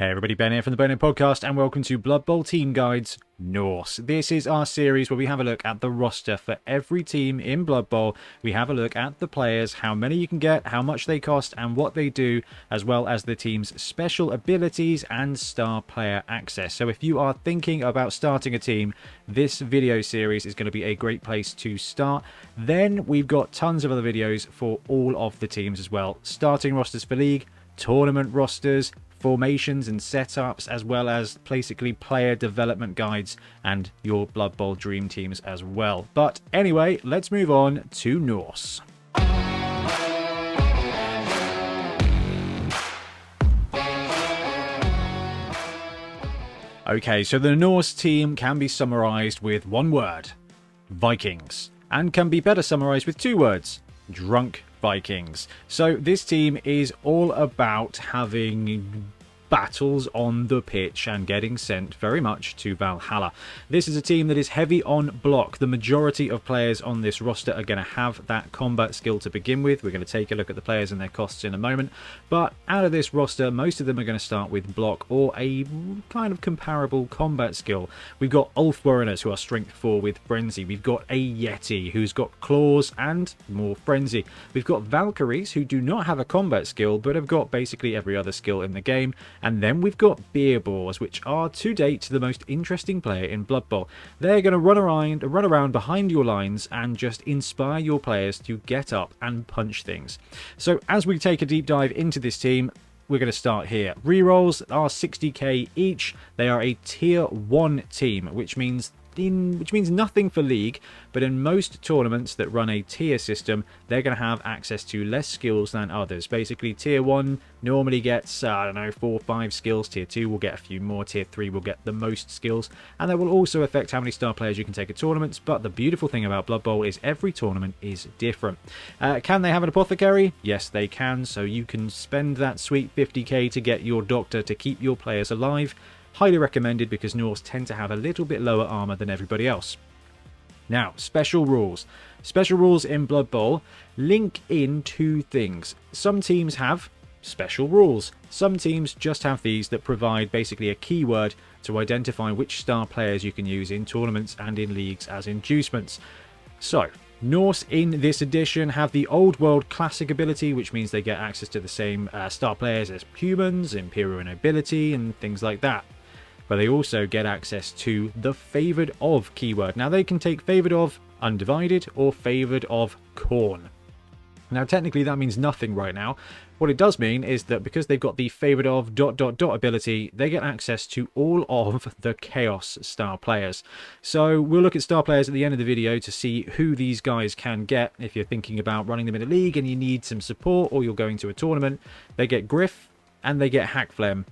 Hey everybody, Ben here from the Bonehead podcast, and welcome to Blood Bowl Team Guides Norse. This is our series where we have a look at the roster for every team in Blood Bowl. We have a look at the players, how many you can get, how much they cost, and what they do, as well as the team's special abilities and star player access. So if you are thinking about starting a team, this video series is going to be a great place to start. Then we've got tons of other videos for all of the teams as well. Starting rosters for League, tournament rosters, formations and setups, as well as basically player development guides and your Blood Bowl dream teams as well. But anyway, let's move on to Norse. Okay, so the Norse team can be summarized with one word: Vikings, and can be better summarized with two words: drunk Vikings. So this team is all about having battles on the pitch and getting sent very much to Valhalla. This is a team that is heavy on block. The majority of players on this roster are going to have that combat skill to begin with. We're going to take a look at the players and their costs in a moment, but out of this roster, most of them are going to start with block or a kind of comparable combat skill. We've got Ulfwereners who are strength 4 with frenzy. We've got a Yeti who's got claws and more frenzy. We've got Valkyries who do not have a combat skill but have got basically every other skill in the game. And then we've got Boars, which are to date the most interesting player in Blood Bowl. They're going to run around behind your lines and just inspire your players to get up and punch things. So as we take a deep dive into this team, we're going to start here. Rerolls are 60k each. They are a tier 1 team, which means nothing for League, but in most tournaments that run a tier system, they're going to have access to less skills than others. Basically, tier 1 normally gets, 4 or 5 skills. Tier 2 will get a few more. Tier 3 will get the most skills, and that will also affect how many star players you can take at tournaments. But the beautiful thing about Blood Bowl is every tournament is different. Can they have an apothecary? Yes, they can. So you can spend that sweet 50k to get your doctor to keep your players alive. Highly recommended because Norse tend to have a little bit lower armor than everybody else. Now, special rules. Special rules in Blood Bowl link in two things. Some teams have special rules. Some teams just have these that provide basically a keyword to identify which star players you can use in tournaments and in leagues as inducements. So, Norse in this edition have the Old World Classic ability, which means they get access to the same star players as humans, Imperial Nobility, and things like that. But they also get access to the Favoured Of keyword. Now they can take Favoured Of Undivided or Favoured Of Khorne. Now technically that means nothing right now. What it does mean is that because they've got the Favoured Of ... ability, they get access to all of the Chaos star players. So we'll look at star players at the end of the video to see who these guys can get. If you're thinking about running them in a league and you need some support, or you're going to a tournament, they get Griff and they get Hackflem.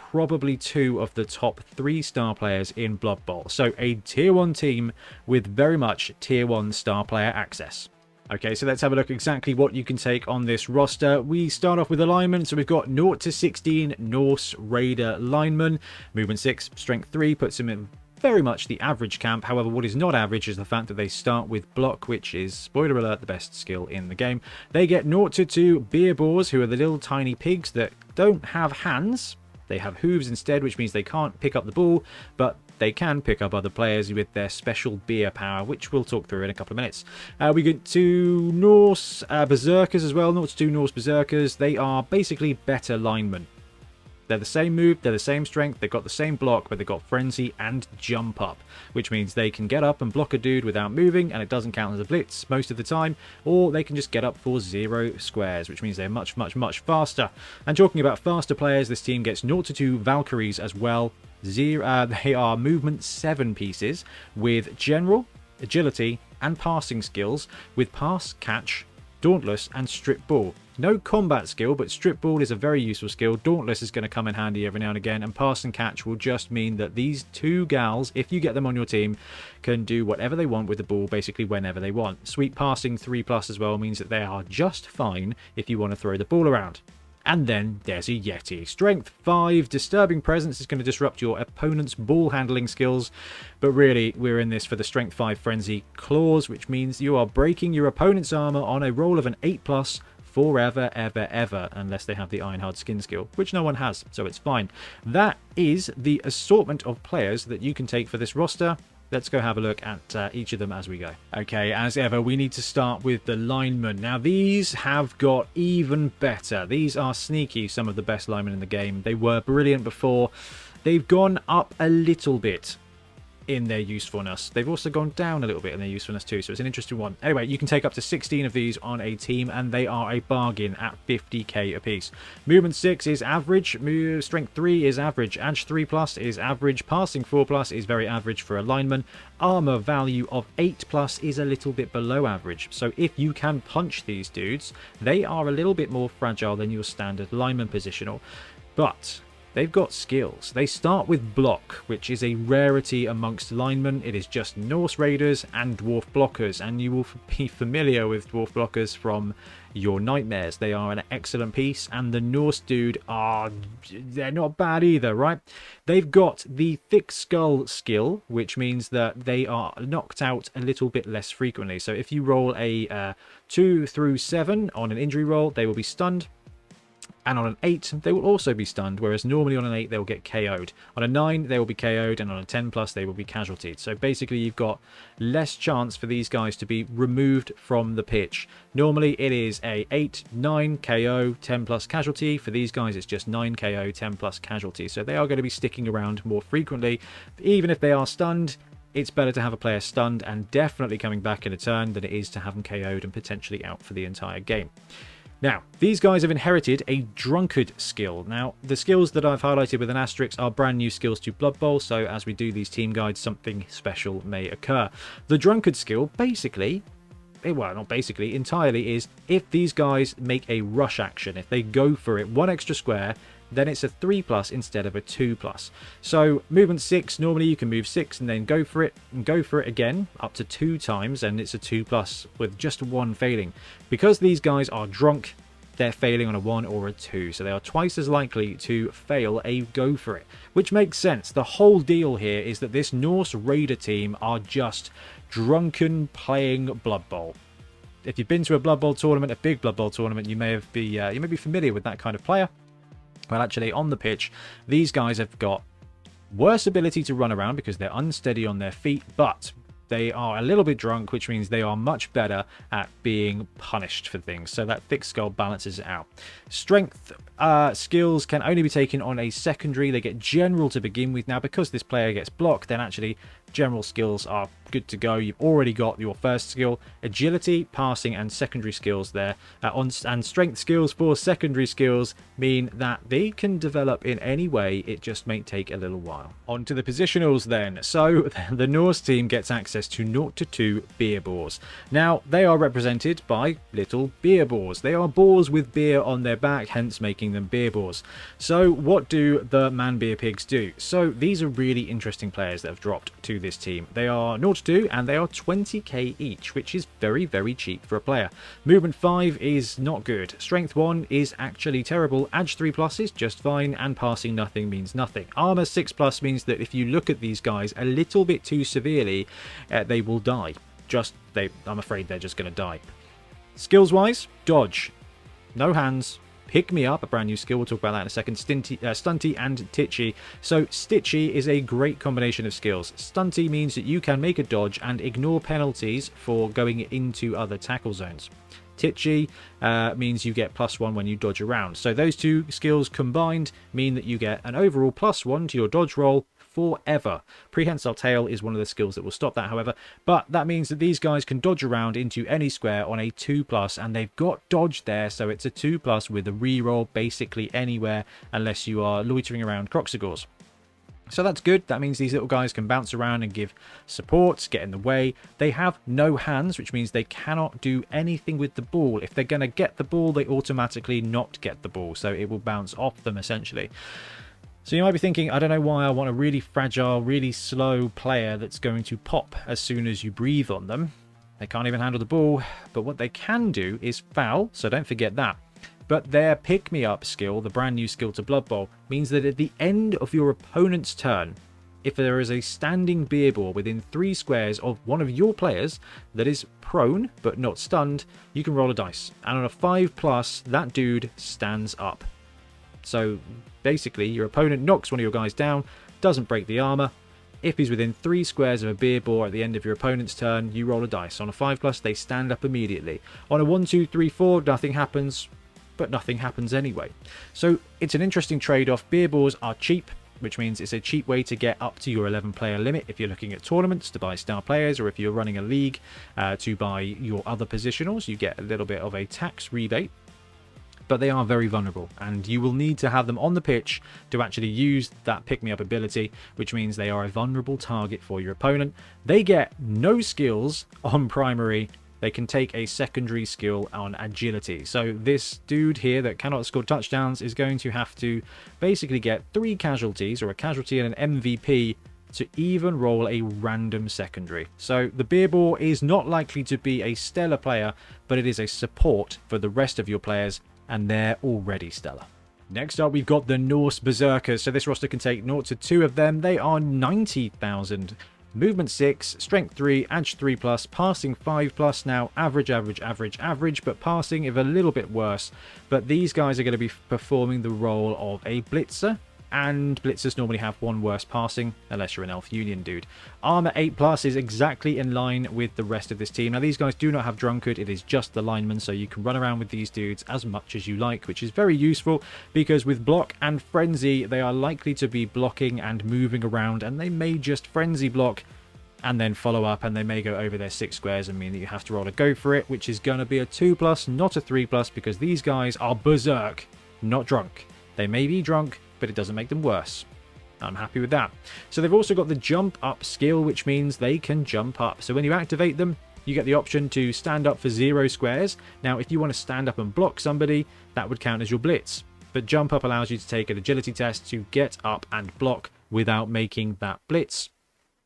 Probably 2 of the top 3 star players in Blood Bowl. So a tier 1 team with very much tier 1 star player access. Okay, so let's have a look exactly what you can take on this roster. We start off with alignment, so we've got 0 to 16 Norse Raider Linemen. Movement 6, Strength 3 puts them in very much the average camp. However, what is not average is the fact that they start with block, which is, spoiler alert, the best skill in the game. They get 0 to 2 Boars, who are the little tiny pigs that don't have hands. They have hooves instead, which means they can't pick up the ball, but they can pick up other players with their special beer power, which we'll talk through in a couple of minutes. We get to Norse Berserkers as well. 0 to 2 Norse Berserkers. They are basically better linemen. They're the same move, they're the same strength, they've got the same block, but they've got frenzy and jump up, which means they can get up and block a dude without moving, and it doesn't count as a blitz most of the time, or they can just get up for 0 squares, which means they're much faster. And talking about faster players, this team gets 0 to 2 Valkyries as well. They are movement 7 pieces with general, agility, and passing skills, with pass, catch, dauntless, and strip ball. No combat skill, but strip ball is a very useful skill. Dauntless is going to come in handy every now and again, and pass and catch will just mean that these 2 gals, if you get them on your team, can do whatever they want with the ball basically whenever they want. Sweet passing 3+ as well means that they are just fine if you want to throw the ball around. And then there's a Yeti. Strength 5, Disturbing Presence is going to disrupt your opponent's ball handling skills, but really we're in this for the Strength 5 Frenzy Claws, which means you are breaking your opponent's armor on a roll of an 8+, forever, ever, ever, unless they have the Ironhard skin skill, which no one has, so it's fine. That is the assortment of players that you can take for this roster. Let's go have a look at each of them as we go. Okay, as ever, we need to start with the linemen. Now, these have got even better. These are sneaky, some of the best linemen in the game. They were brilliant before. They've gone up a little bit in their usefulness. They've also gone down a little bit in their usefulness too, so it's an interesting one. Anyway, you can take up to 16 of these on a team, and they are a bargain at 50k apiece. Movement 6 is average, strength 3 is average, edge 3+ is average, passing 4+ is very average for a lineman, armor value of 8+ is a little bit below average. So if you can punch these dudes, they are a little bit more fragile than your standard lineman positional, but they've got skills. They start with block, which is a rarity amongst linemen. It is just Norse raiders and dwarf blockers, and you will be familiar with dwarf blockers from your nightmares. They are an excellent piece, and the Norse dude they're not bad either, right? They've got the thick skull skill, which means that they are knocked out a little bit less frequently. So if you roll a 2 through 7 on an injury roll, they will be stunned. And on an 8, they will also be stunned, whereas normally on an 8, they will get KO'd. On a 9, they will be KO'd, and on a 10+, they will be casualtied. So basically, you've got less chance for these guys to be removed from the pitch. Normally, it is a 8, 9 KO, 10+ casualty. For these guys, it's just 9 KO, 10+ casualty. So they are going to be sticking around more frequently. Even if they are stunned, it's better to have a player stunned and definitely coming back in a turn than it is to have them KO'd and potentially out for the entire game. Now, these guys have inherited a drunkard skill. Now, the skills that I've highlighted with an asterisk are brand new skills to Blood Bowl, so as we do these team guides, something special may occur. The drunkard skill, basically, well, not basically, entirely is if these guys make a rush action, if they go for it one extra square, then it's a 3+ instead of a 2+. So movement 6, normally you can move 6 and then go for it again up to 2 times, and it's a 2+ with just 1 failing. Because these guys are drunk, they're failing on a 1 or a 2, so they are twice as likely to fail a go for it, which makes sense. The whole deal here is that this Norse Raider team are just drunken playing Blood Bowl. If you've been to a Blood Bowl tournament, a big Blood Bowl tournament, you may be familiar with that kind of player. Well, actually, on the pitch, these guys have got worse ability to run around because they're unsteady on their feet, but they are a little bit drunk, which means they are much better at being punished for things. So that thick skull balances it out. Strength skills can only be taken on a secondary. They get general to begin with. Now, because this player gets blocked, then actually general skills are good to go. You've already got your first skill, agility, passing, and secondary skills there. And strength skills for secondary skills mean that they can develop in any way. It just may take a little while. On to the positionals then. So the Norse team gets access to 0 to 2 beer boars. Now, they are represented by little beer boars. They are boars with beer on their back, hence making them beer boars. So what do the man beer pigs do? So these are really interesting players that have dropped to this team. They are 0 to 2 and they are 20k each, which is very, very cheap for a player. Movement 5 is not good. Strength 1 is actually terrible. Edge 3+ is just fine, and passing nothing means nothing. Armor 6+ means that if you look at these guys a little bit too severely, they will die. I'm afraid they're just going to die. Skills wise, dodge, no hands, pick me up, a brand new skill, we'll talk about that in a second, stunty and titchy. So stitchy is a great combination of skills. Stunty means that you can make a dodge and ignore penalties for going into other tackle zones. Titchy means you get +1 when you dodge around. So those two skills combined mean that you get an overall +1 to your dodge roll forever. Prehensile tail is one of the skills that will stop that, however, but that means that these guys can dodge around into any square on a 2+, and they've got dodge there, so it's a 2+ with a reroll basically anywhere unless you are loitering around Croxigors. So that's good. That means these little guys can bounce around and give support, get in the way. They have no hands, which means they cannot do anything with the ball. If they're going to get the ball, they automatically not get the ball, so it will bounce off them essentially. So you might be thinking, I don't know why I want a really fragile, really slow player that's going to pop as soon as you breathe on them. They can't even handle the ball, but what they can do is foul, so don't forget that. But their pick-me-up skill, the brand new skill to Blood Bowl, means that at the end of your opponent's turn, if there is a standing beer boar within 3 squares of one of your players that is prone but not stunned, you can roll a dice. And on a 5+, that dude stands up. So basically, your opponent knocks one of your guys down, doesn't break the armor. If he's within 3 squares of a beer boar at the end of your opponent's turn, you roll a dice. On a 5+, they stand up immediately. On a 1, 2, 3, 4, nothing happens, but nothing happens anyway. So it's an interesting trade-off. Beer boars are cheap, which means it's a cheap way to get up to your 11-player limit if you're looking at tournaments to buy star players, or if you're running a league to buy your other positionals, you get a little bit of a tax rebate. But they are very vulnerable, and you will need to have them on the pitch to actually use that pick-me-up ability, which means they are a vulnerable target for your opponent. They get no skills on primary. They can take a secondary skill on agility. So this dude here that cannot score touchdowns is going to have to basically get 3 casualties, or a casualty and an MVP, to even roll a random secondary. So the beer boar is not likely to be a stellar player, but it is a support for the rest of your players, and they're already stellar. Next up, we've got the Norse Berserkers. So this roster can take 0 to 2 of them. They are 90,000. Movement 6, Strength 3, Edge 3+, Passing 5+. Now, average, but passing is a little bit worse. But these guys are going to be performing the role of a blitzer, and blitzers normally have 1 worse passing, unless you're an Elf Union dude. Armor 8+ is exactly in line with the rest of this team. Now, these guys do not have Drunkard, it is just the linemen, so you can run around with these dudes as much as you like, which is very useful, because with block and frenzy, they are likely to be blocking and moving around, and they may just frenzy block and then follow up, and they may go over their 6 squares and mean that you have to roll a go for it, which is going to be a 2+, not a 3+, because these guys are berserk, not drunk. They may be drunk, but it doesn't make them worse. I'm happy with that. So they've also got the jump up skill, which means they can jump up. So when you activate them, you get the option to stand up for 0 squares. Now, if you want to stand up and block somebody, that would count as your blitz. But jump up allows you to take an agility test to get up and block without making that blitz.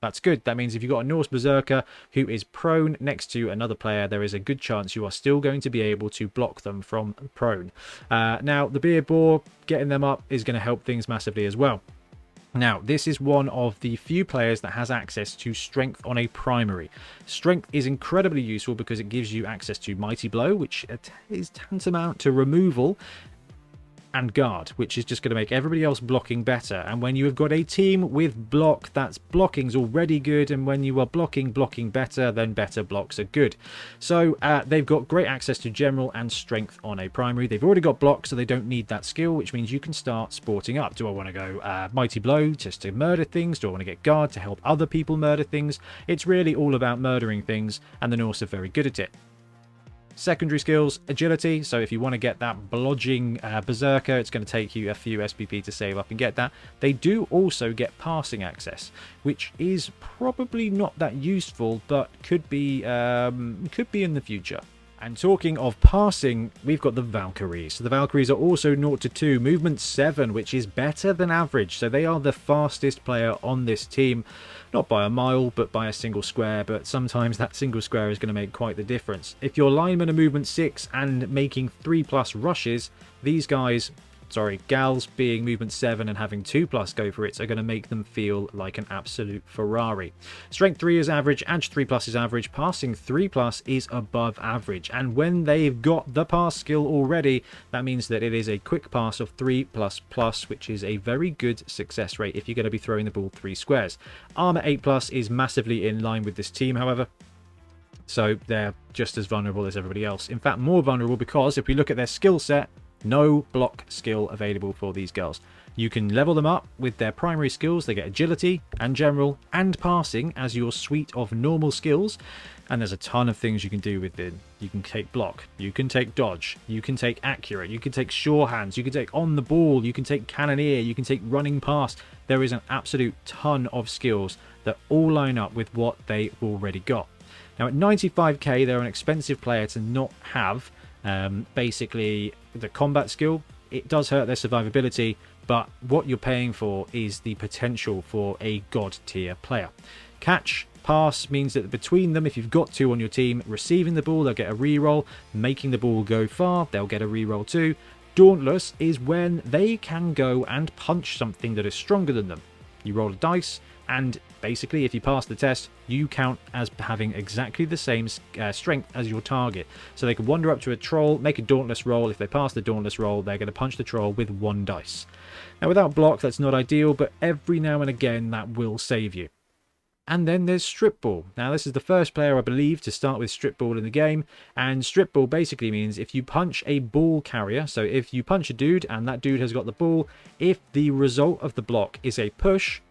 That's good. That means if you've got a Norse Berserker who is prone next to another player, there is a good chance you are still going to be able to block them from prone. Now, the beer boar, getting them up is going to help things massively as well. Now, this is one of the few players that has access to strength on a primary. Strength is incredibly useful because it gives you access to Mighty Blow, which is tantamount to removal, and guard, which is just going to make everybody else blocking better. And when you have got a team with block, that's blocking's already good, and when you are blocking better, then better blocks are good. So they've got great access to general and strength on a primary. They've already got block, so they don't need that skill, which means you can start sporting up. Do I want to go Mighty Blow just to murder things? Do I want to get guard to help other people murder things? It's really all about murdering things, and the Norse are very good at it. Secondary skills, agility, so if you want to get that blodging berserker, it's going to take you a few SPP to save up and get that. They do also get passing access, which is probably not that useful, but could be in the future. And talking of passing, we've got the Valkyries. So the Valkyries are also 0 to 2, movement 7, which is better than average. So they are the fastest player on this team. Not by a mile, but by a single square. But sometimes that single square is going to make quite the difference. If your linemen are movement 6 and making 3+ rushes, these guys... gals being movement 7 and having 2+ go for it are going to make them feel like an absolute Ferrari. Strength 3 is average, Edge 3+ is average, Passing 3+ is above average. And when they've got the pass skill already, that means that it is a quick pass of 3++, which is a very good success rate if you're going to be throwing the ball 3 squares. Armor 8+ is massively in line with this team, however. So they're just as vulnerable as everybody else. In fact, more vulnerable, because if we look at their skill set, no block skill available for these girls. You can level them up with their primary skills. They get agility and general and passing as your suite of normal skills. And there's a ton of things you can do with it. You can take block, you can take dodge, you can take accurate, you can take sure hands, you can take on the ball, you can take cannoneer, you can take running past. There is an absolute ton of skills that all line up with what they've already got. Now at 95k, they're an expensive player to not have. Basically, the combat skill, it does hurt their survivability, but what you're paying for is the potential for a god tier player. Catch, pass means that between them, if you've got 2 on your team, receiving the ball, they'll get a reroll. Making the ball go far, they'll get a reroll too. Dauntless is when they can go and punch something that is stronger than them. You roll a dice, and basically if you pass the test, you count as having exactly the same strength as your target. So they can wander up to a troll, make a dauntless roll. If they pass the dauntless roll, they're going to punch the troll with 1 dice. Now without block, that's not ideal, but every now and again that will save you. And then there's Strip Ball. Now this is the first player, I believe, to start with Strip Ball in the game. And Strip Ball basically means if you punch a ball carrier, so if you punch a dude and that dude has got the ball, if the result of the block is a push,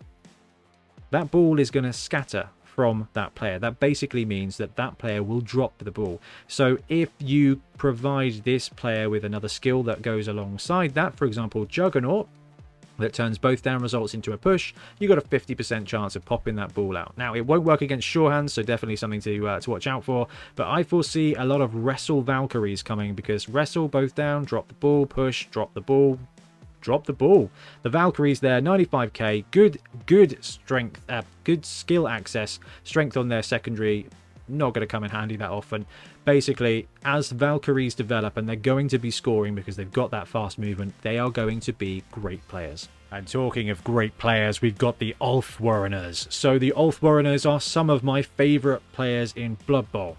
that ball is going to scatter from that player. That basically means that that player will drop the ball. So if you provide this player with another skill that goes alongside that, for example, Juggernaut, that turns both down results into a push, you got a 50% chance of popping that ball out. Now, it won't work against sure hands, so definitely something to watch out for, but I foresee a lot of wrestle Valkyries coming, because wrestle both down, drop the ball, push, drop the ball, drop the ball. The Valkyries there, 95k, good strength, good skill access, strength on their secondary, not going to come in handy that often. Basically, as Valkyries develop, and they're going to be scoring because they've got that fast movement, they are going to be great players. And talking of great players, we've got the Ulfwereners. So the Ulfwereners are some of my favourite players in Blood Bowl.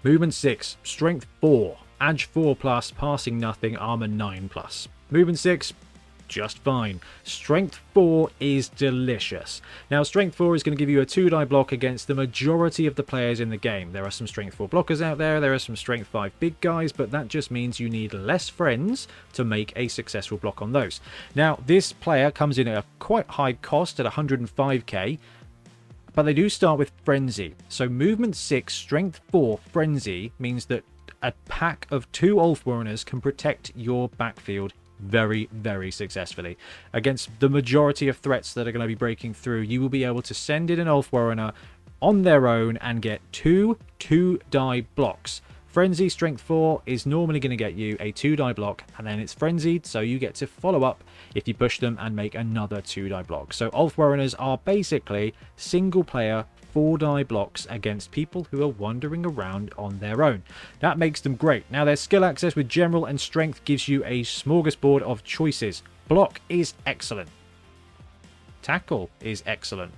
Movement 6, Strength 4, Edge 4+, Passing Nothing, Armor 9+. Movement 6, just fine. Strength 4 is delicious. Now, Strength 4 is going to give you a 2-die block against the majority of the players in the game. There are some Strength 4 blockers out there, there are some Strength 5 big guys, but that just means you need less friends to make a successful block on those. Now, this player comes in at a quite high cost at 105k, but they do start with Frenzy. So Movement 6, Strength 4, Frenzy means that a pack of 2 Ulfwereners can protect your backfield very, very successfully. Against the majority of threats that are going to be breaking through, you will be able to send in an Ulfwerener on their own and get 2 2-die blocks. Frenzy Strength 4 is normally going to get you a 2-die block, and then it's Frenzied, so you get to follow up if you push them and make another 2-die block. So Ulfwereners are basically single-player 4-die blocks against people who are wandering around on their own. That makes them great. Now, their skill access with General and Strength gives you a smorgasbord of choices. Block is excellent. Tackle is excellent.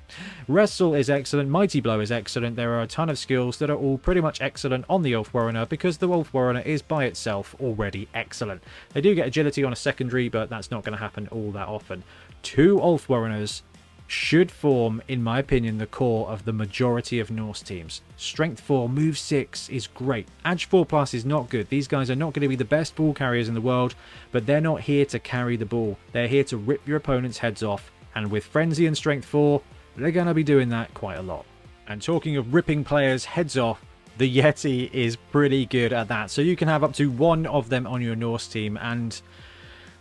Wrestle is excellent. Mighty Blow is excellent. There are a ton of skills that are all pretty much excellent on the Ulfwerener, because the Ulfwerener is by itself already excellent. They do get agility on a secondary, but that's not going to happen all that often. 2 Ulfwereners should form, in my opinion, the core of the majority of Norse teams. Strength 4, Move 6 is great. Edge 4+ is not good. These guys are not going to be the best ball carriers in the world, but they're not here to carry the ball. They're here to rip your opponent's heads off, and with Frenzy and Strength 4, they're going to be doing that quite a lot. And talking of ripping players' heads off, the Yeti is pretty good at that. So you can have up to 1 of them on your Norse team, and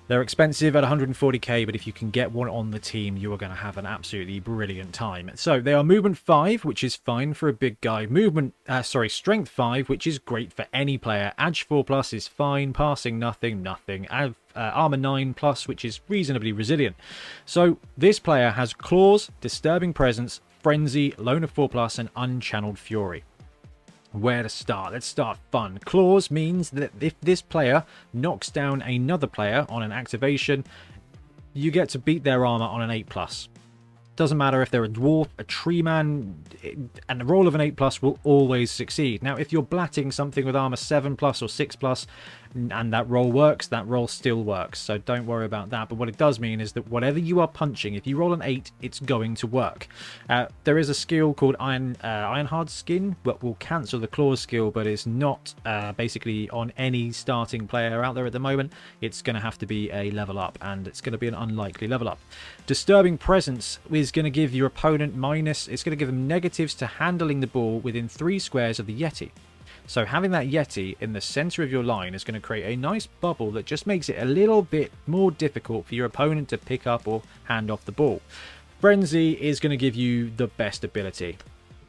they're expensive at 140k, but if you can get one on the team, you are going to have an absolutely brilliant time. So they are Movement 5, which is fine for a big guy. Strength 5, which is great for any player. Edge 4+ is fine. Passing Nothing. Armor 9+, which is reasonably resilient. So this player has Claws, Disturbing Presence, Frenzy, Loner 4+, and Unchanneled Fury. Where to start? Let's start fun. Claws means that if this player knocks down another player on an activation, you get to beat their armor on an 8+. Doesn't matter if they're a dwarf, a tree man, and the roll of an 8+ will always succeed. Now, if you're blatting something with armor 7+ or 6+, and that roll works, that roll still works. So don't worry about that. But what it does mean is that whatever you are punching, if you roll an 8, it's going to work. There is a skill called Ironhard Skin that will cancel the Claws skill, but it's not basically on any starting player out there at the moment. It's going to have to be a level up, and it's going to be an unlikely level up. Disturbing Presence is going to give your opponent it's going to give them negatives to handling the ball within 3 squares of the Yeti. So having that Yeti in the center of your line is going to create a nice bubble that just makes it a little bit more difficult for your opponent to pick up or hand off the ball. Frenzy is going to give you the best ability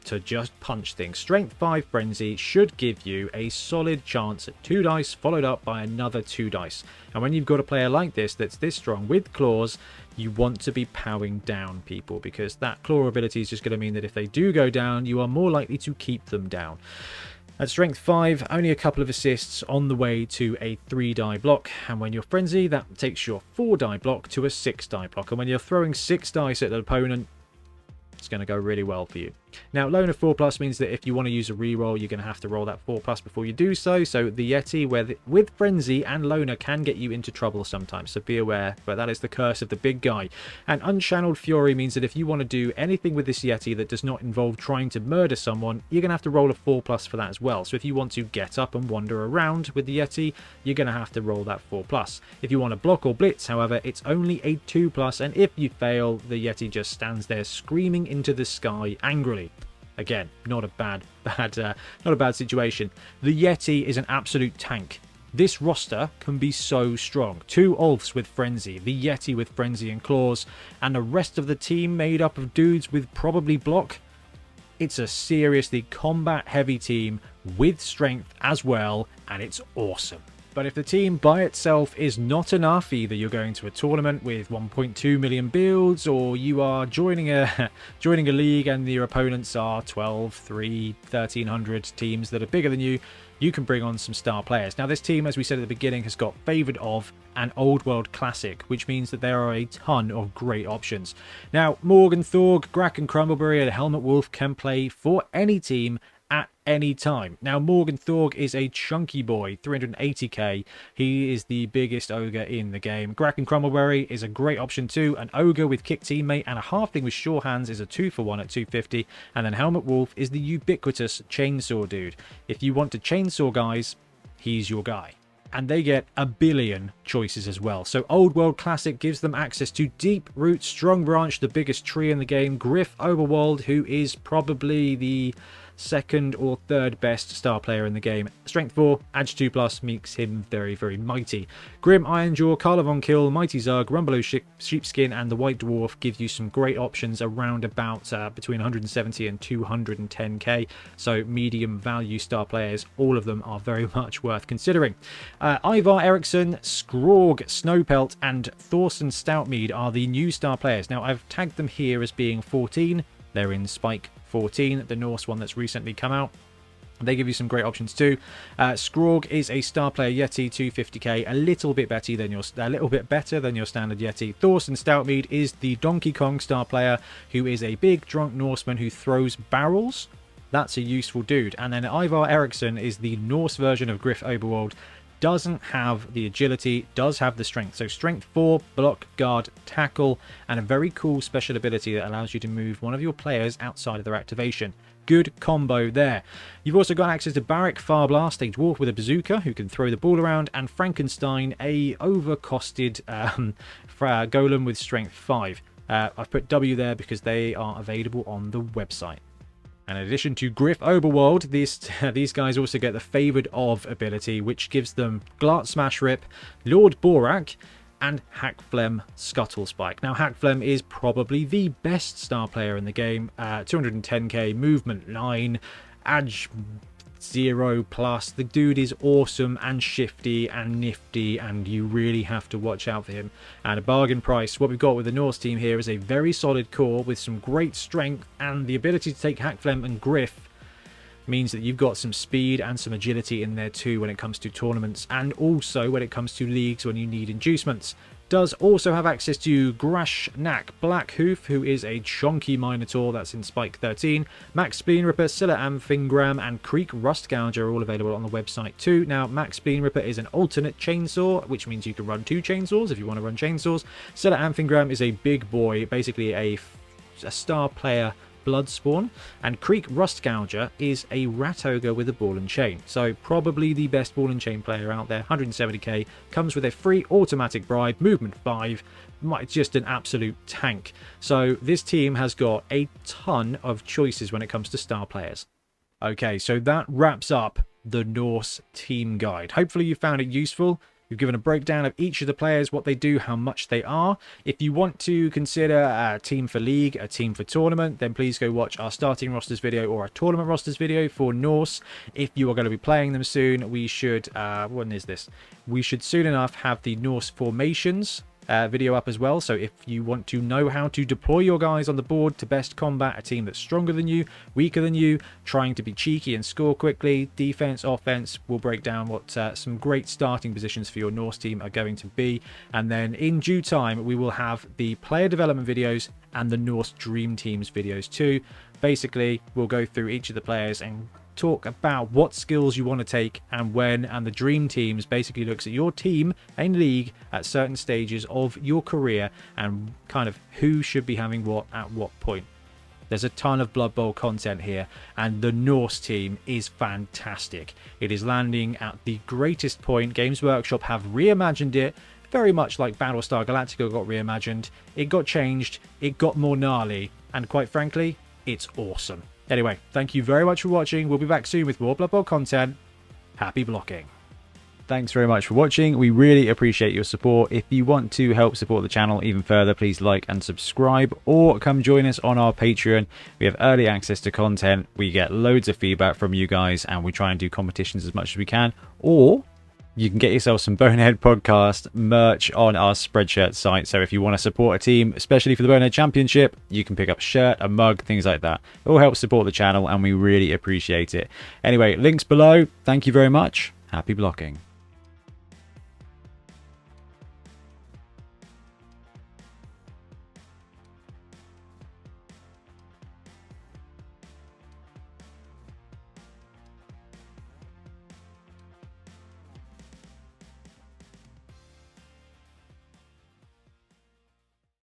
to just punch things. Strength 5 Frenzy should give you a solid chance at 2 dice followed up by another 2 dice. And when you've got a player like this that's this strong with Claws, you want to be powering down people, because that Claw ability is just going to mean that if they do go down, you are more likely to keep them down. At strength 5, only a couple of assists on the way to a 3-die block, and when you're frenzy, that takes your 4-die block to a 6-die block, and when you're throwing 6 dice at the opponent, it's going to go really well for you. Now, Loner 4+ means that if you want to use a reroll, you're going to have to roll that 4+ before you do so. So the Yeti, with Frenzy and Loner, can get you into trouble sometimes, so be aware. But that is the curse of the big guy. And Unchanneled Fury means that if you want to do anything with this Yeti that does not involve trying to murder someone, you're going to have to roll a 4+ for that as well. So if you want to get up and wander around with the Yeti, you're going to have to roll that 4+. If you want to block or blitz, however, it's only a 2+, and if you fail, the Yeti just stands there screaming into the sky angrily. Again, not a bad situation. The Yeti is an absolute tank. This roster can be so strong. 2 Ulfs with Frenzy, the Yeti with Frenzy and Claws, and the rest of the team made up of dudes with probably block. It's a seriously combat-heavy team with strength as well, and it's awesome. But if the team by itself is not enough, either you're going to a tournament with 1.2 million builds, or you are joining a league and your opponents are 12, 3, 1,300 teams that are bigger than you, you can bring on some star players. Now, this team, as we said at the beginning, has got Favoured of an Old World Classic, which means that there are a ton of great options. Now, Morgan Thorg, Grak and Crumbleberry and Helmut Wulf can play for any team at any time. Now, Morgan Thorg is a chunky boy, 380k. He is the biggest ogre in the game. Grak and Crumbleberry is a great option too. An ogre with kick teammate and a halfling with sure hands is a 2-for-1 at 250. And then Helmut Wulf is the ubiquitous chainsaw dude. If you want to chainsaw guys, he's your guy. And they get a billion choices as well. So Old World Classic gives them access to Deep Root, Strong Branch, the biggest tree in the game, Griff Oberwald, who is probably the 2nd or 3rd best star player in the game. Strength 4, Edge 2+ makes him very, very mighty. Grim Ironjaw, Karla von Kill, Mighty Zug, Rumbelow Sheepskin, and the White Dwarf give you some great options around about between 170 and 210k. So medium value star players, all of them are very much worth considering. Ivar Eriksson, Skrorg, Snowpelt, and Thorsten Stoutmead are the new star players. Now, I've tagged them here as being 14. They're in Spike 14, the Norse one that's recently come out. They give you some great options too. Skrorg is a star player Yeti, 250k, a little bit better than your standard Yeti. Thorsten Stoutmead is the Donkey Kong star player, who is a big drunk Norseman who throws barrels. That's a useful dude. And then Ivar Eriksson is the Norse version of Griff Oberwald. Doesn't have the agility, does have the strength. So strength 4, block, guard, tackle, and a very cool special ability that allows you to move one of your players outside of their activation. Good combo there. You've also got access to Barik Farblast, a dwarf with a bazooka who can throw the ball around, and Frankenstein, a overcosted golem with strength 5. I've put W there because they are available on the website. And in addition to Griff Oberwald, these guys also get the Favoured of ability, which gives them Glart Smash Rip, Lord Borak, and Hackflem Scuttlespike. Now, Hackflem is probably the best star player in the game. 210k, movement 9, edge 0+. The dude is awesome and shifty and nifty, and you really have to watch out for him. And a bargain price. What we've got with the Norse team here is a very solid core with some great strength, and the ability to take Hackflem and Griff means that you've got some speed and some agility in there too when it comes to tournaments, and also when it comes to leagues when you need inducements. Does also have access to Grashnak Blackhoof, who is a chonky Minotaur that's in Spike 13. Max Spleenripper, Scylla Amfingram, and Creek Rustgouger are all available on the website too. Now, Max Spleenripper is an alternate chainsaw, which means you can run 2 chainsaws if you want to run chainsaws. Scylla Amfingram is a big boy, basically a star player Bloodspawn, and Creek Rustgouger is a rat ogre with a ball and chain. So probably the best ball and chain player out there. 170k, comes with a free automatic bribe, movement 5, just an absolute tank. So this team has got a ton of choices when it comes to star players. Okay, so that wraps up the Norse team guide. Hopefully you found it useful. We've given a breakdown of each of the players, what they do, how much they are. If you want to consider a team for league, a team for tournament, then please go watch our starting rosters video or our tournament rosters video for Norse. If you are going to be playing them soon, we should, when is this? We should soon enough have the Norse formations video up as well. So if you want to know how to deploy your guys on the board to best combat a team that's stronger than you, weaker than you, trying to be cheeky and score quickly, defense, offense, we'll break down what some great starting positions for your Norse team are going to be. And then in due time, we will have the player development videos and the Norse Dream Teams videos too. Basically, we'll go through each of the players and talk about what skills you want to take and when, and the Dream Teams basically looks at your team and league at certain stages of your career and kind of who should be having what at what point. There's a ton of Blood Bowl content here, and the Norse team is fantastic. It is landing at the greatest point. Games Workshop have reimagined it, very much like Battlestar Galactica got reimagined. It got changed, it got more gnarly, and quite frankly, it's awesome. Anyway, thank you very much for watching. We'll be back soon with more Blood Bowl content. Happy blocking. Thanks very much for watching. We really appreciate your support. If you want to help support the channel even further, please like and subscribe, or come join us on our Patreon. We have early access to content. We get loads of feedback from you guys, and we try and do competitions as much as we can. Or you can get yourself some Bonehead podcast merch on our Spreadshirt site. So if you want to support a team, especially for the Bonehead Championship, you can pick up a shirt, a mug, things like that. It all helps support the channel, and we really appreciate it. Anyway, links below. Thank you very much. Happy blocking.